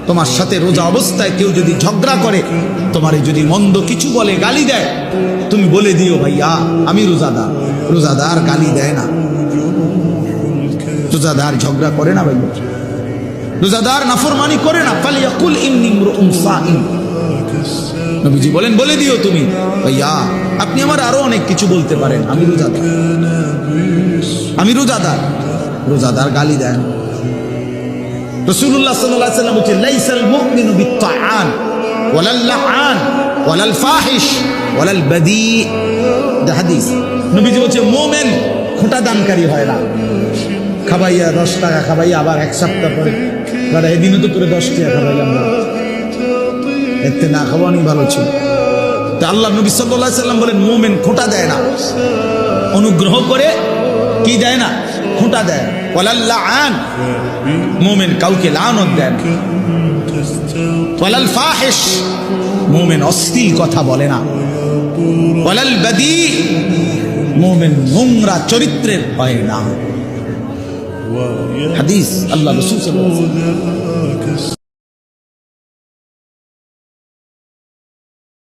তোমার সাথে রোজা অবস্থায় কেউ যদি ঝগড়া করে, তোমারে যদি মন্দ কিছু বলে, গালি দেয়, তুমি বলে দিও ভাইয়া আমি রোজাদার। রোজাদার গালি দেয় না, রোজাদার ঝগড়া করে না ভাইয়া, রোজাদার নাফরমানি করে না। ফালিয়াকুল ইন্নী ইমরুউন সাইম। নবীজি বলেন বলে দিও তুমি ভাইয়া আপনি আমার আরো অনেক কিছু বলতে পারেন, আমি রোজাদার, আমি রোজাদার। রোজাদার গালি দেন। রাসূলুল্লাহ সাল্লাল্লাহু আলাইহি ওয়াসাল্লাম বলেন লাইসাল মুমিনু বিত্তাআন ওয়ালাল লাআন ওয়ালাল ফাহিশ ওয়ালাল বাদী। হাদিস নবীজি বলেন মুমিন খোঁটা দানকারী হয় না। খাবাইয়া 10 টাকা খাবাইয়া আবার এক সপ্তাহ পরে দাদা এদিনও তো করে 10 টাকা খাবাইয়া, আমরা এতে না খাওয়ানি ভালো ছিল। তা আল্লাহ নবী সাল্লাল্লাহু আলাইহি ওয়াসাল্লাম বলেন মুমিন খোঁটা দেয় না, অনুগ্রহ করে কি দেয় না, খোঁটা দেয়। ওয়ালাল লাআন, মুমিন কাউকে লানত দেয় না। ওয়ালাল ফাহিশ, মুমিন অশ্লীল কথা বলে না। ওয়ালাল বাদী, মুমিন নোংরা চরিত্রের হয় না। হাদিস আল্লাহ রাসূল সাল্লাল্লাহু আলাইহি ওয়াসাল্লাম।